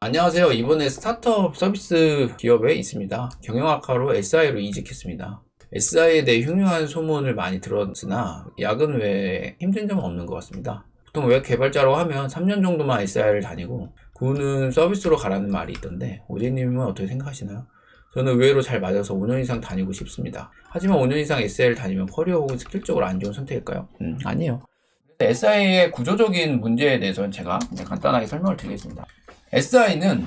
안녕하세요. 이번에 스타트업 서비스 기업에 있습니다. 경영학과로 SI로 이직했습니다. SI에 대해 흉흉한 소문을 많이 들었으나 야근 외에 힘든 점은 없는 것 같습니다. 보통 웹 개발자라고 하면 3년 정도만 SI를 다니고 그 후는 서비스로 가라는 말이 있던데 오디님은 어떻게 생각하시나요? 저는 의외로 잘 맞아서 5년 이상 다니고 싶습니다. 하지만 5년 이상 SI를 다니면 커리어 혹은 스킬적으로 안 좋은 선택일까요? 아니에요. SI의 구조적인 문제에 대해서는 제가 간단하게 설명을 드리겠습니다. SI는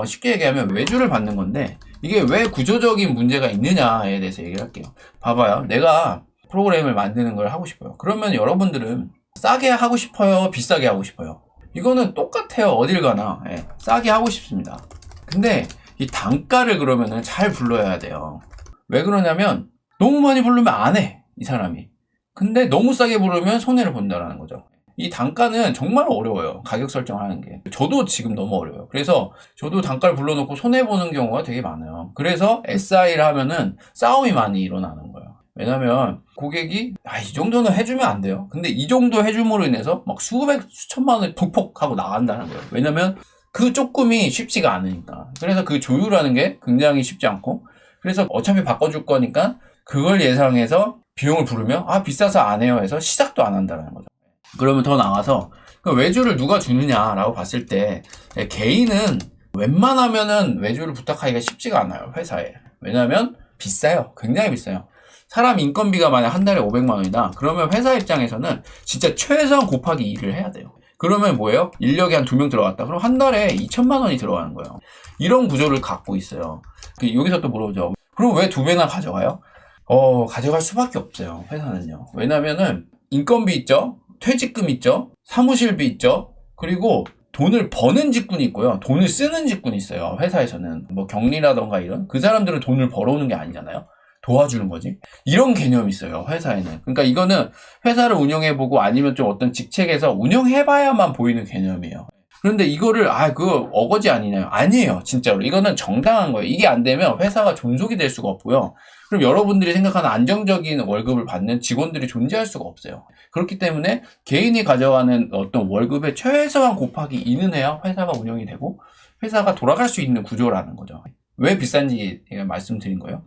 쉽게 얘기하면 외주를 받는 건데 이게 왜 구조적인 문제가 있느냐에 대해서 얘기를 할게요. 봐봐요. 내가 프로그램을 만드는 걸 하고 싶어요. 그러면 여러분들은 싸게 하고 싶어요? 비싸게 하고 싶어요? 이거는 똑같아요. 어딜 가나. 싸게 하고 싶습니다. 근데 이 단가를 그러면은 잘 불러야 돼요. 왜 그러냐면 너무 많이 부르면 안 해. 이 사람이. 근데 너무 싸게 부르면 손해를 본다라는 거죠. 이 단가는 정말 어려워요. 가격 설정하는 게. 저도 지금 너무 어려워요. 그래서 저도 단가를 불러놓고 손해보는 경우가 되게 많아요. 그래서 SI를 하면은 싸움이 많이 일어나는 거예요. 왜냐면 고객이 이 정도는 해주면 안 돼요. 근데 이 정도 해줌으로 인해서 막 수천만 원이 톡톡 하고 나간다는 거예요. 왜냐면 그 조금이 쉽지가 않으니까. 그래서 그 조율하는 게 굉장히 쉽지 않고, 그래서 어차피 바꿔줄 거니까 그걸 예상해서 비용을 부르면 비싸서 안 해요 해서 시작도 안 한다는 거죠. 그러면 더 나가서 그 외주를 누가 주느냐라고 봤을 때 개인은 웬만하면은 외주를 부탁하기가 쉽지가 않아요. 회사에. 왜냐하면 비싸요. 굉장히 비싸요. 사람 인건비가 만약 한 달에 500만 원이다. 그러면 회사 입장에서는 진짜 최소한 곱하기 2를 해야 돼요. 그러면 뭐예요? 인력이 한 2명 들어갔다. 그럼 한 달에 2천만 원이 들어가는 거예요. 이런 구조를 갖고 있어요. 여기서 또 물어보죠. 그럼 왜 2배나 가져가요? 가져갈 수밖에 없어요. 회사는요. 왜냐면은 인건비 있죠? 퇴직금 있죠? 사무실비 있죠? 그리고 돈을 버는 직군이 있고요. 돈을 쓰는 직군이 있어요. 회사에서는. 뭐 격리라던가 이런. 그 사람들은 돈을 벌어오는 게 아니잖아요. 도와주는 거지. 이런 개념이 있어요. 회사에는. 그러니까 이거는 회사를 운영해보고 아니면 좀 어떤 직책에서 운영해봐야만 보이는 개념이에요. 그런데 이거를 그거 어거지 아니냐요? 아니에요. 진짜로. 이거는 정당한 거예요. 이게 안 되면 회사가 존속이 될 수가 없고요. 그럼 여러분들이 생각하는 안정적인 월급을 받는 직원들이 존재할 수가 없어요. 그렇기 때문에 개인이 가져가는 어떤 월급의 최소한 곱하기 2는 해야 회사가 운영이 되고 회사가 돌아갈 수 있는 구조라는 거죠. 왜 비싼지 말씀드린 거예요.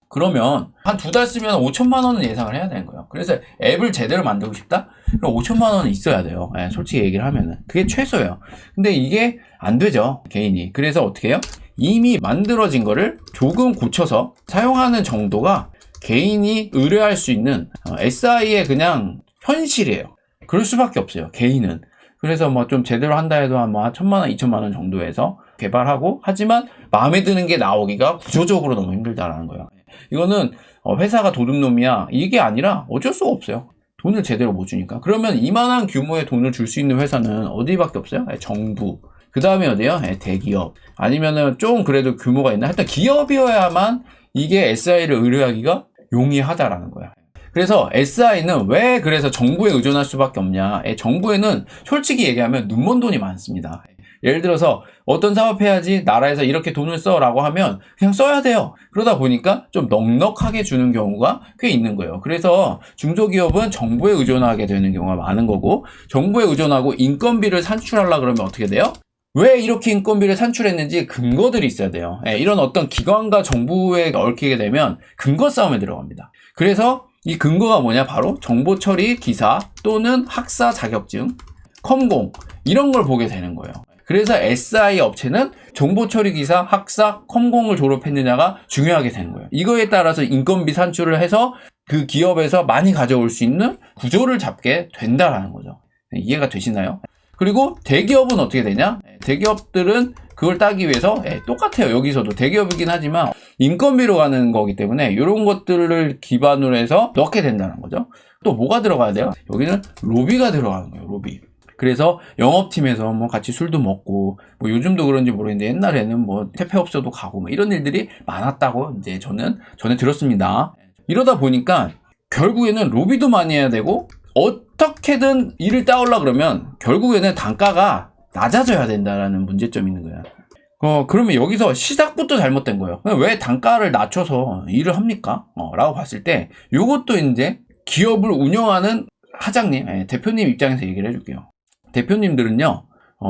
그러면 한 2달 쓰면 5천만 원은 예상을 해야 되는 거예요. 그래서 앱을 제대로 만들고 싶다? 그럼 5천만 원은 있어야 돼요. 솔직히 얘기를 하면은. 그게 최소예요. 근데 이게 안 되죠. 개인이. 그래서 어떻게 해요? 이미 만들어진 거를 조금 고쳐서 사용하는 정도가 개인이 의뢰할 수 있는 SI의 그냥 현실이에요. 그럴 수밖에 없어요. 개인은. 그래서 뭐 좀 제대로 한다 해도 한 1,000만 원, 2천만 원 정도에서 개발하고, 하지만 마음에 드는 게 나오기가 구조적으로 너무 힘들다라는 거예요. 이거는 회사가 도둑놈이야 이게 아니라 어쩔 수가 없어요. 돈을 제대로 못 주니까. 그러면 이만한 규모의 돈을 줄 수 있는 회사는 어디밖에 없어요? 정부. 그 다음에 어디요? 대기업. 아니면은 좀 그래도 규모가 있나? 하여튼 기업이어야만 이게 SI를 의뢰하기가 용이하다라는 거야. 그래서 SI는 왜 그래서 정부에 의존할 수밖에 없냐? 정부에는 솔직히 얘기하면 눈먼 돈이 많습니다. 예를 들어서 어떤 사업 해야지 나라에서 이렇게 돈을 써라고 하면 그냥 써야 돼요. 그러다 보니까 좀 넉넉하게 주는 경우가 꽤 있는 거예요. 그래서 중소기업은 정부에 의존하게 되는 경우가 많은 거고, 정부에 의존하고 인건비를 산출하려고 그러면 어떻게 돼요? 왜 이렇게 인건비를 산출했는지 근거들이 있어야 돼요. 이런 어떤 기관과 정부에 얽히게 되면 근거 싸움에 들어갑니다. 그래서 이 근거가 뭐냐? 바로 정보 처리 기사 또는 학사 자격증, 컴공 이런 걸 보게 되는 거예요. 그래서 SI 업체는 정보 처리 기사, 학사, 컴공을 졸업했느냐가 중요하게 되는 거예요. 이거에 따라서 인건비 산출을 해서 그 기업에서 많이 가져올 수 있는 구조를 잡게 된다라는 거죠. 이해가 되시나요? 그리고 대기업은 어떻게 되냐? 대기업들은 그걸 따기 위해서 똑같아요. 여기서도 대기업이긴 하지만 인건비로 가는 거기 때문에 이런 것들을 기반으로 해서 넣게 된다는 거죠. 또 뭐가 들어가야 돼요? 여기는 로비가 들어가는 거예요. 로비. 그래서 영업팀에서 뭐 같이 술도 먹고, 뭐 요즘도 그런지 모르겠는데 옛날에는 뭐 택배업소도 가고 뭐 이런 일들이 많았다고 이제 저는 전에 들었습니다. 이러다 보니까 결국에는 로비도 많이 해야 되고, 어떻게든 일을 따오려 그러면 결국에는 단가가 낮아져야 된다라는 문제점이 있는 거야. 그러면 여기서 시작부터 잘못된 거예요. 왜 단가를 낮춰서 일을 합니까? 라고 봤을 때 이것도 이제 기업을 운영하는 사장님, 대표님 입장에서 얘기를 해줄게요. 대표님들은요,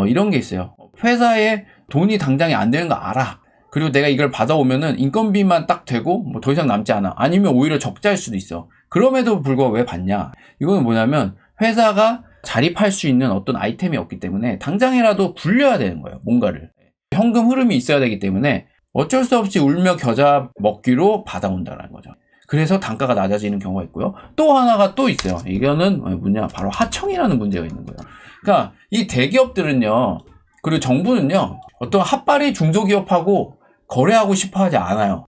이런 게 있어요. 회사에 돈이 당장에 안 되는 거 알아. 그리고 내가 이걸 받아오면은 인건비만 딱 되고 뭐 더 이상 남지 않아. 아니면 오히려 적자일 수도 있어. 그럼에도 불구하고 왜 받냐? 이거는 뭐냐면 회사가 자립할 수 있는 어떤 아이템이 없기 때문에 당장이라도 굴려야 되는 거예요. 뭔가를. 현금 흐름이 있어야 되기 때문에 어쩔 수 없이 울며 겨자 먹기로 받아온다는 거죠. 그래서 단가가 낮아지는 경우가 있고요. 또 하나가 또 있어요. 이거는 뭐냐? 바로 하청이라는 문제가 있는 거예요. 그러니까 이 대기업들은요. 그리고 정부는요. 어떤 핫바리 중소기업하고 거래하고 싶어 하지 않아요.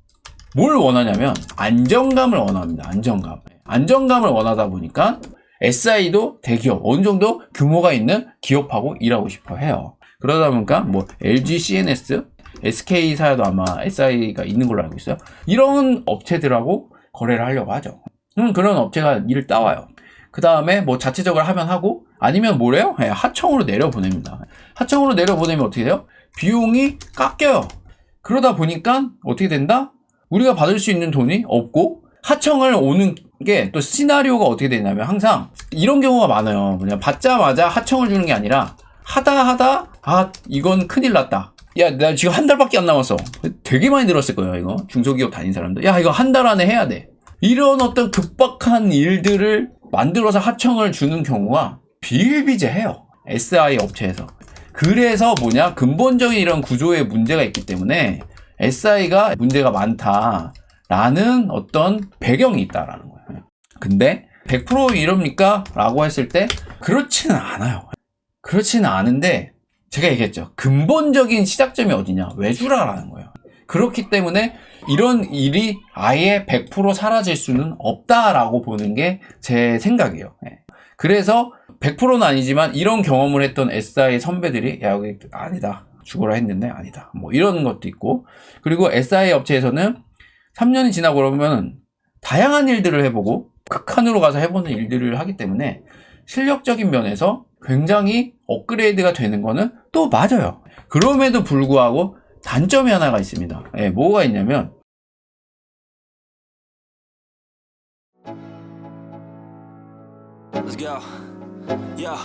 뭘 원하냐면 안정감을 원합니다. 안정감. 안정감을 원하다 보니까 SI도 대기업, 어느 정도 규모가 있는 기업하고 일하고 싶어 해요. 그러다 보니까 뭐 LG, CNS, SK사도 아마 SI가 있는 걸로 알고 있어요. 이런 업체들하고 거래를 하려고 하죠. 그런 업체가 일을 따와요. 그 다음에 뭐 자체적으로 하면 하고 아니면 뭐래요? 하청으로 내려보냅니다. 하청으로 내려보내면 어떻게 돼요? 비용이 깎여요. 그러다 보니까 어떻게 된다? 우리가 받을 수 있는 돈이 없고 하청을 오는 게 또 시나리오가 어떻게 되냐면 항상 이런 경우가 많아요. 그냥 받자마자 하청을 주는 게 아니라 하다 이건 큰일 났다. 야, 나 지금 한 달밖에 안 남았어. 되게 많이 들었을 거예요, 이거. 중소기업 다닌 사람들. 야, 이거 한 달 안에 해야 돼. 이런 어떤 급박한 일들을 만들어서 하청을 주는 경우가 비일비재해요. SI 업체에서. 그래서 뭐냐? 근본적인 이런 구조에 문제가 있기 때문에 SI가 문제가 많다라는 어떤 배경이 있다라는 거예요. 근데 100% 이럽니까? 라고 했을 때 그렇지는 않아요. 그렇지는 않은데 제가 얘기했죠. 근본적인 시작점이 어디냐? 외주라라는 거예요. 그렇기 때문에 이런 일이 아예 100% 사라질 수는 없다라고 보는 게 제 생각이에요. 그래서 100%는 아니지만 이런 경험을 했던 SI 선배들이 야, 여기 아니다. 죽어라 했는데 아니다. 뭐 이런 것도 있고. 그리고 SI 업체에서는 3년이 지나고 그러면 다양한 일들을 해보고 극한으로 가서 해보는 일들을 하기 때문에 실력적인 면에서 굉장히 업그레이드가 되는 거는 또 맞아요. 그럼에도 불구하고 단점이 하나가 있습니다. 뭐가 있냐면 Let's go. Yo,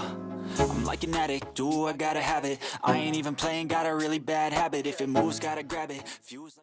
I'm like an addict. Do I gotta have it? I ain't even playing. Got a really bad habit. If it moves, gotta grab it. Fuse.